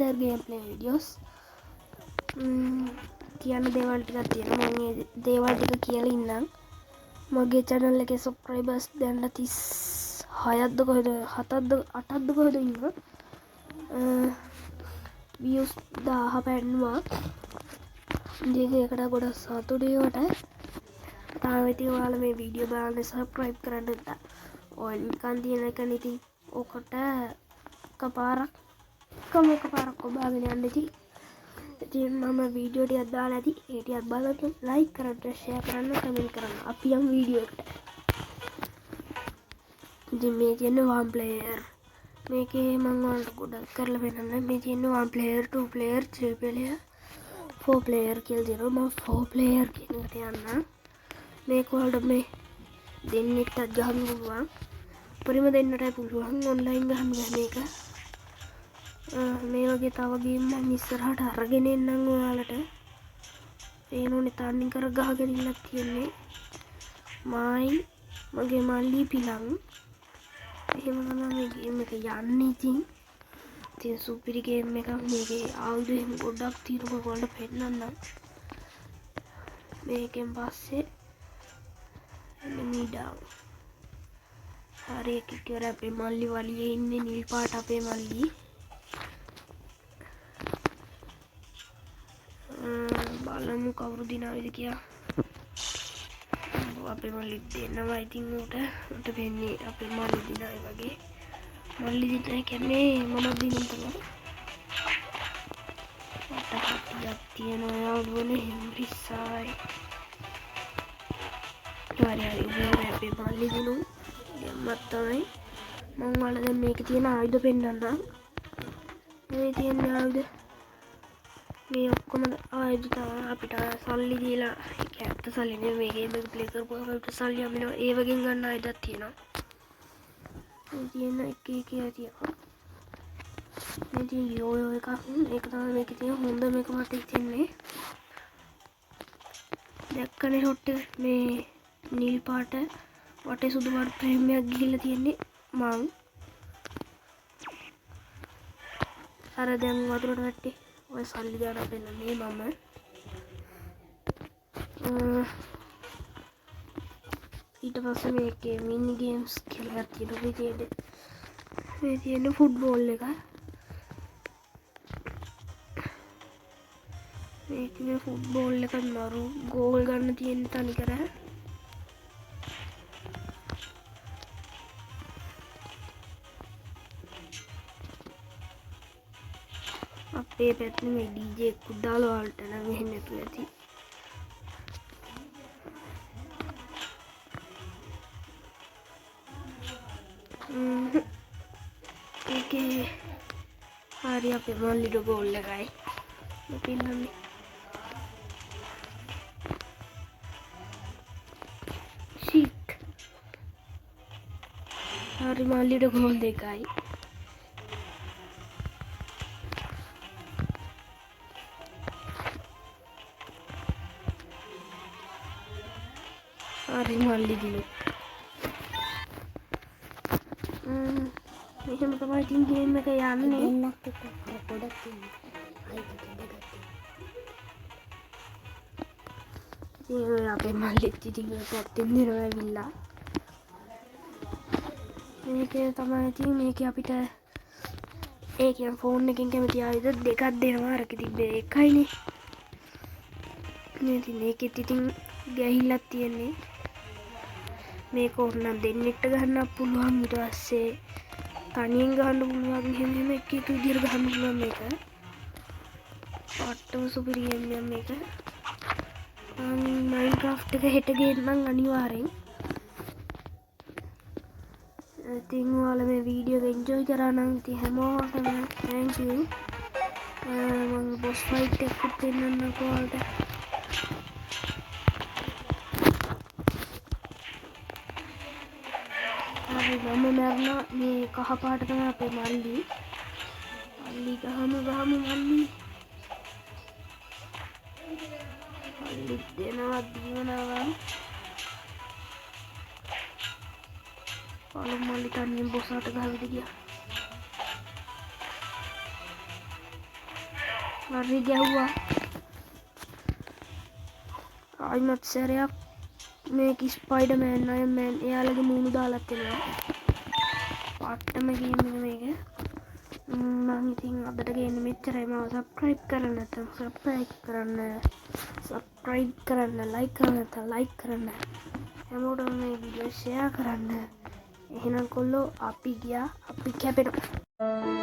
other gameplay videos. කියන දේවල් ටිකක් තියෙනවා. මම මේ දේවල් ටික කියලා ඉන්නම්. මගේ channel එකේ subscribers දැන් 36ක්ද කොහෙද 7ක්ද 8ක්ද කොහෙද ඉන්නවා. views 1000 පැන්නුවා. ඉතින් ඒකට ගොඩක් සතුටුයි වට. තාම ඉතින් ඔයාලා මේ වීඩියෝ බලන්න subscribe කරන්න නැත්නම් ඔය නිකන් තියෙන එක ඉතින් ඔකට එකපාරක් ඔබාගෙන යන්න ඉතින් මම වීඩියෝ ටිකක් දාලා ඇති. ඒ ටිකක් බලන්න like කරන්න, share කරන්න, comment කරන්න. අපි යමු වීඩියෝ එකට. ඉතින් මේ තියෙන one player. මේකේ මම ඔයාලට ගොඩක් කරලා පෙන්නන්න. මේ තියෙන one player, two player, three player, four player කියලා තියෙනවා. මම four player කියන එකට යන්න. මේක ඔයාලට මේ දෙන්නෙක්ට ගහන්න පුළුවන්. පරිම දෙන්නටයි පුළුවන් online ගහන්න මේක. මේ වගේ තව ගේම් මම ඉස්සරහට අරගෙන එන්නම් ඔයාලට. ඒනෝනේ තන්නේ කර ගහගෙන ඉන්නක් තියෙන්නේ. මගේ මල්ලි පිලං. එහෙම තමයි මේ ගේම් එක යන්නේ ඉතින්. ඉතින් සුපිරි ගේම් එකක්. මේකේ ආයුධ එහෙම ගොඩක් තියෙනවා ඔයාලට පෙන්නන්නම්. මේකෙන් පස්සේ enemy down. හරි කිව්වර අපේ මල්ලි වලියේ ඉන්නේ නිල් පාට අපේ මල්ලි. බලමු කවුරු දිනාවිද කියලා. අපේ මල්ලි දෙනවා ඉතින් උට වෙන්නේ අපේ මල්ලි දිනායි වගේ. මල්ලි දිනා කියන්නේ මම දිනුම් තමයි. වටපිටියක් තියෙනවා යාළුවනේ හෙම්රිසයි. හරි අපේ මල්ලි දිනුම් ගම්මත් තමයි. මම ඔයාලට දැන් මේකේ තියෙන ආයුධ පෙන්නන්නම්. මේ තියෙන ආයුධ මේ ඔක්කොම ආයුධ තමයි අපිට සල්ලි දීලා ඒක ඇත්ත සල්ලි නෙවෙයි මේ ගේම් එක ප්ලේ කරපුවම අපිට සල්ලි හම්බෙනවා. ඒ වගේ ගන්න ආයුධයක් තියෙනවා. මේ තියෙන එක තියෙනවා. මේ තියෙන යෝයෝ එකක්. ඒක තමයි මේකේ තියෙන හොඳ මේක මට හිතෙන්නේ. දැක්කනේ ෂොට් එක මේ නිල් පාට වටේ සුදු පාට ෆ්‍රේම් එකක් ගිහිල්ලා තියෙන්නේ මං. අර දැන් වතුරට වැටේ. ඔය සල්ලි දාලා පෙන්නන්නේ මම. ඊට පස්සේ මේකේ මිනි ගේම්ස් කියලා තියෙනවා. මේ තියෙන ෆුට්බෝල් එක. මේකේ ෆුට්බෝල් එක නරු ගෝල් ගන්න තියෙන තනි කර. අපේ පැත්තේ මේ DJ කුඩාල වලට නම් එහෙම නැතුව ඇති. ඒකේ හරි අපේ මල්ලිට ගෝල් එකයි. පින්නන්නේ. ෂීට්. හරි මල්ලිට ගෝල් දෙකයි. හරි මල්ලි දිනු. මෙහෙම තමයි ඉතින් ගේම් එක යන්නේ. දෙන්නක් එක පොඩක් තියෙනවා. ඉතින් අපේ මල්ලිත් ඉතින් පැත්තෙන් දෙනවා ඇවිල්ලා. මේකේ තමයි ඉතින් මේකේ අපිට ඒ කියන්නේ ෆෝන් එකෙන් කැමති ආයුධ දෙකක් දෙනවා. අරක තිබ්බේ එකයිනේ. මේ ඉතින් මේකෙත් ඉතින් ගැහිල්ලක් තියෙන්නේ. මේක ඕනනම් දෙන්නෙක්ට ගන්න පුළුවන්. ඊට පස්සේ තනියෙන් ගන්න පුළුවන්. එහෙම එක විදිහට ගන්න පුළුවන් මේක. ඔට්ටම සුපිරි ගේම් එකක් මේක. Minecraft එක හෙට ගේන්නම් අනිවාර්යෙන්. ඉතින් ඔයාලා මේ වීඩියෝ එක එන්ජොයි කරා නම් ඉතින් හැමෝටම thank you. මම boss fight එකක් පෙන්නන්නකෝ ඔයාලට. මම මරනවා මේ කහ පාට තමයි අපේ මල්ලි. මල්ලි ගහමු මල්ලි. මල්ලි දෙනවා දීවනවා. පළමු මල්ලි තනියෙන් බොසාට ගහවිද ගියා. හරි ගැහුවා. ආයිමත් සැරයක් මේක ස්පයිඩර්මෑන් අයර්න්මෑන් එයාලගේ මූණු දාලා තියෙනවා. පට්ටම ගේම් එක මේක. මම ඉතින් අදට ගේන්නේ මෙච්චරයි. මම සබ්ස්ක්‍රයිබ් කරන්න නැත්නම් සබ්ස්ක්‍රයිබ් කරන්න, ලයික් කරන්න නැත්නම් ලයික් කරන්න. හැමෝටම මේ වීඩියෝ ෂෙයා කරන්න. එහෙනම් කොල්ලෝ අපි ගියා අපි කැපෙනවා.